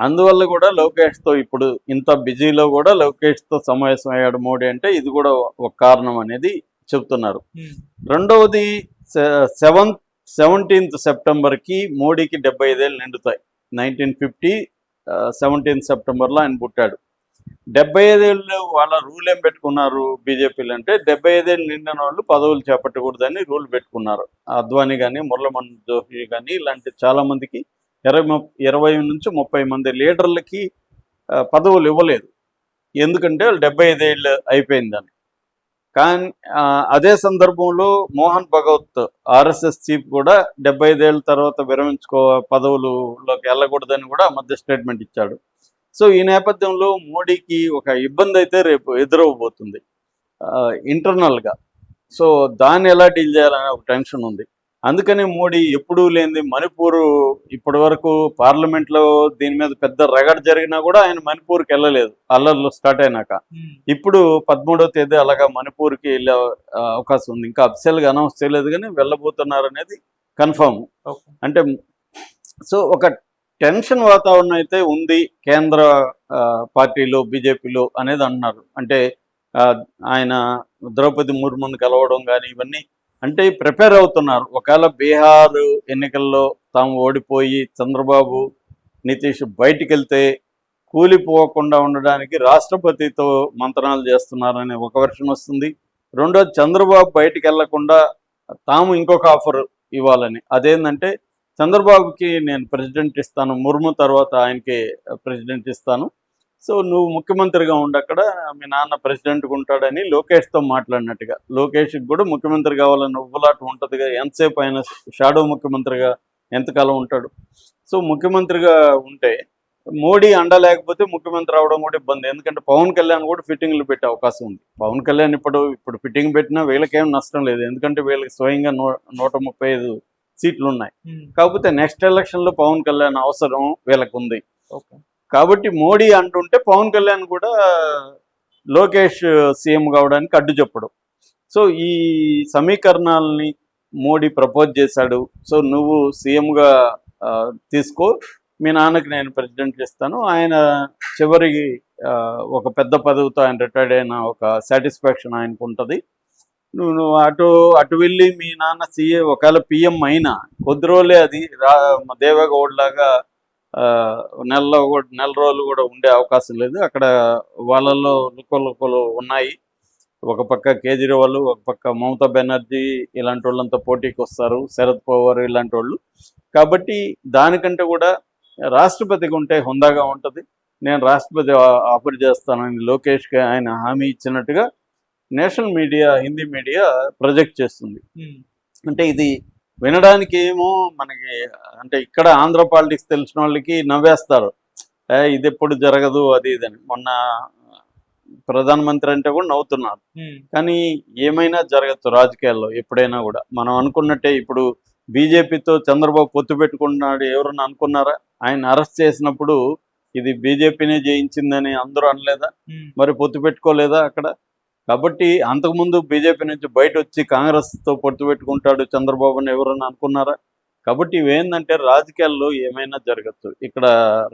అందువల్ల కూడా లోకేష్తో ఇప్పుడు ఇంత బిజీలో కూడా లోకేష్తో సమావేశం అయ్యాడు మోడీ అంటే ఇది కూడా ఒక కారణం అనేది చెప్తున్నారు. రెండవది 17th సెప్టెంబర్కి మోడీకి 75 ఏళ్ళు నిండుతాయి. 1950 17th సెప్టెంబర్లో ఆయన పుట్టాడు. 75 ఏళ్ళు వాళ్ళ రూల్ ఏం పెట్టుకున్నారు బీజేపీలు అంటే 75 ఏళ్ళు నిండిన వాళ్ళు పదవులు చేపట్టకూడదని రూల్ పెట్టుకున్నారు. అద్వానీ కానీ మురళీమోహన్ జోషి కానీ ఇలాంటి చాలామందికి 20 నుంచి 30 మంది లీడర్లకి పదవులు ఇవ్వలేదు. ఎందుకంటే వాళ్ళు 75 ఏళ్ళు అయిపోయిందని. కానీ అదే సందర్భంలో మోహన్ భగవత్ ఆర్ఎస్ఎస్ చీఫ్ కూడా 75 ఏళ్ళ తర్వాత విరమించుకో పదవులలోకి వెళ్ళకూడదని కూడా మధ్య స్టేట్మెంట్ ఇచ్చాడు. సో ఈ నేపథ్యంలో మోడీకి ఒక ఇబ్బంది అయితే రేపు ఎదురవబోతుంది ఇంటర్నల్గా. సో దాన్ని ఎలా డీల్ చేయాలనే ఒక టెన్షన్ ఉంది. అందుకని మోడీ ఎప్పుడూ లేనిది మణిపూర్ ఇప్పటి వరకు పార్లమెంట్లో దీని మీద పెద్ద రగడ జరిగినా కూడా ఆయన మణిపూర్కి వెళ్ళలేదు అల్లర్లు స్టార్ట్ అయినాక. ఇప్పుడు 13వ తేదీ అలాగా మణిపూర్కి వెళ్ళే అవకాశం ఉంది. ఇంకా అఫీషియల్గా అనౌన్స్ చేయలేదు కానీ వెళ్ళబోతున్నారు అనేది కన్ఫర్మ్. అంటే సో ఒక టెన్షన్ వాతావరణం అయితే ఉంది కేంద్ర పార్టీలో బీజేపీలో అనేది అన్నారు. అంటే ఆయన ద్రౌపది ముర్మును కలవడం కానీ ఇవన్నీ అంటే ప్రిపేర్ అవుతున్నారు. ఒకవేళ బీహార్ ఎన్నికల్లో తాము ఓడిపోయి చంద్రబాబు నితీష్ బయటికి వెళ్తే కూలిపోకుండా ఉండడానికి రాష్ట్రపతితో మంత్రాలు చేస్తున్నారని ఒక వెర్షన్ వస్తుంది. రెండోది చంద్రబాబు బయటికి వెళ్లకుండా తాము ఇంకొక ఆఫర్ ఇవ్వాలని. అదేంటంటే చంద్రబాబుకి నేను ప్రెసిడెంట్ ఇస్తాను, ముర్ము తర్వాత ఆయనకి ప్రెసిడెంట్ ఇస్తాను, సో నువ్వు ముఖ్యమంత్రిగా ఉండక్కడ మీ నాన్న ప్రెసిడెంట్గా ఉంటాడని లోకేష్తో మాట్లాడినట్టుగా. లోకేష్కి కూడా ముఖ్యమంత్రి కావాలని ఉవ్వులాట ఉంటుందిగా. ఎంతసేపు ఆయన షాడో ముఖ్యమంత్రిగా ఎంతకాలం ఉంటాడు. సో ముఖ్యమంత్రిగా ఉంటే మోడీ అండ లేకపోతే ముఖ్యమంత్రి అవడం కూడా ఇబ్బంది. ఎందుకంటే పవన్ కళ్యాణ్ కూడా ఫిట్టింగ్లు పెట్టే అవకాశం ఉంది. పవన్ కళ్యాణ్ ఇప్పుడు ఫిట్టింగ్ పెట్టినా వీళ్ళకేం నష్టం లేదు. ఎందుకంటే వీళ్ళకి స్వయంగా 135 సీట్లు ఉన్నాయి. కాకపోతే నెక్స్ట్ ఎలక్షన్లో పవన్ కళ్యాణ్ అవసరం వీళ్ళకు ఉంది. కాబట్టి మోడీ అంటుంటే పవన్ కళ్యాణ్ కూడా లోకేష్ సీఎం కావడానికి అడ్డు చెప్పడం. సో ఈ సమీకరణాలని మోడీ ప్రపోజ్ చేశాడు. సో నువ్వు సీఎంగా తీసుకో, మీ నాన్నకి నేను ప్రెసిడెంట్ ఇస్తాను, ఆయన చివరికి ఒక పెద్ద పదవితో ఆయన రిటైర్డ్ అయిన ఒక సాటిస్ఫాక్షన్ ఆయనకు ఉంటుంది. నువ్వు అటు వెళ్ళి మీ నాన్న ఒకవేళ పిఎం అయినా కొద్ది రోజులే అది దేవేగౌడలాగా నెల రోజులు కూడా ఉండే అవకాశం లేదు. అక్కడ వాళ్ళల్లో లుకలు ఉన్నాయి. ఒక పక్క కేజ్రీవాల్, ఒక పక్క మమతా బెనర్జీ ఇలాంటి వాళ్ళంతా పోటీకి వస్తారు, శరద్ పవార్ ఇలాంటి వాళ్ళు. కాబట్టి దానికంటే కూడా రాష్ట్రపతికి ఉంటే హుందాగా ఉంటుంది. నేను రాష్ట్రపతి ఆఫర్ చేస్తానని లోకేష్కి ఆయన హామీ ఇచ్చినట్టుగా national media, Hindi media project చేస్తుంది. అంటే ఇది వినడానికి ఏమో మనకి అంటే ఇక్కడ ఆంధ్ర పాలిటిక్స్ తెలిసిన వాళ్ళకి నవ్వేస్తారు, ఇది ఎప్పుడు జరగదు అది ఇదని. మొన్న ప్రధానమంత్రి అంటే కూడా నవ్వుతున్నారు. కానీ ఏమైనా జరగచ్చు రాజకీయాల్లో ఎప్పుడైనా కూడా. మనం అనుకున్నట్టే ఇప్పుడు బీజేపీతో చంద్రబాబు పొత్తు పెట్టుకుంటున్నాడు ఎవరన్నా అనుకున్నారా? ఆయన అరెస్ట్ చేసినప్పుడు ఇది బీజేపీనే జయించిందని అందరూ అనలేదా? మరి పొత్తు పెట్టుకోలేదా అక్కడ? కాబట్టి అంతకుముందు బీజేపీ నుంచి బయట వచ్చి కాంగ్రెస్తో పొత్తు పెట్టుకుంటాడు చంద్రబాబుని ఎవరన్నా అనుకున్నారా? కాబట్టి ఇవేంటంటే రాజకీయాల్లో ఏమైనా జరగచ్చు. ఇక్కడ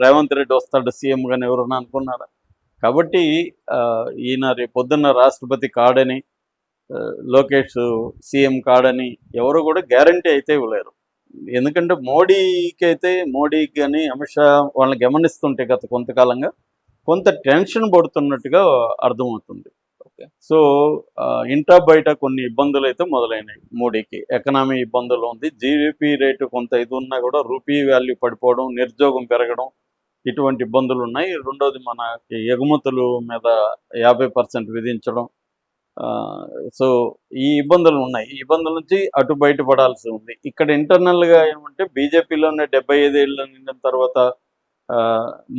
రేవంత్ రెడ్డి వస్తాడు సీఎంగాని ఎవరన్నా అనుకున్నారా? కాబట్టి ఈయన రేపొద్దున్న రాష్ట్రపతి కాడని, లోకేష్ సీఎం కాడని ఎవరు కూడా గ్యారంటీ అయితే ఇవ్వలేరు. ఎందుకంటే మోడీకి కానీ అమిత్ షా వాళ్ళని గమనిస్తుంటే గత కొంతకాలంగా కొంత టెన్షన్ పడుతున్నట్టుగా అర్థమవుతుంది. సో ఇంటా బయట కొన్ని ఇబ్బందులు అయితే మొదలైనాయి మోడీకి. ఎకనామీ ఇబ్బందులు ఉంది, జీడిపి రేటు కొంత ఇది ఉన్నా కూడా రూపీ వాల్యూ పడిపోవడం, నిరుద్యోగం పెరగడం, ఇటువంటి ఇబ్బందులు ఉన్నాయి. రెండోది మనకి ఎగుమతుల మీద 50% విధించడం. సో ఈ ఇబ్బందులు ఉన్నాయి. ఈ ఇబ్బందుల నుంచి అటు బయటపడాల్సి ఉంది. ఇక్కడ ఇంటర్నల్గా ఏమంటే బీజేపీలోనే 75 ఏళ్ళు నిండిన తర్వాత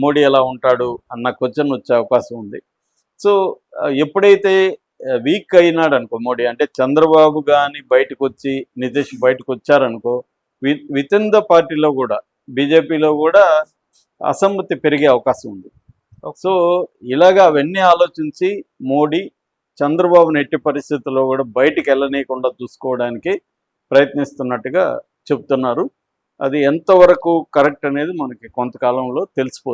మోడీ ఎలా ఉంటాడు అన్న క్వశ్చన్ వచ్చే అవకాశం ఉంది. సో ఎప్పుడైతే వీక్ అయినాడు అనుకో మోడీ, అంటే చంద్రబాబు కానీ బయటకు వచ్చి నితీష్ బయటకు వచ్చారనుకో, విత్ ఇన్ ద పార్టీలో కూడా బీజేపీలో కూడా అసమ్మతి పెరిగే అవకాశం ఉంది. సో ఇలాగా అవన్నీ ఆలోచించి మోడీ చంద్రబాబుని ఎట్టి పరిస్థితుల్లో కూడా బయటికి వెళ్ళనీయకుండా చూసుకోవడానికి ప్రయత్నిస్తున్నట్టుగా చెప్తున్నారు. అది ఎంతవరకు కరెక్ట్ అనేది మనకి కొంతకాలంలో తెలిసిపోతుంది.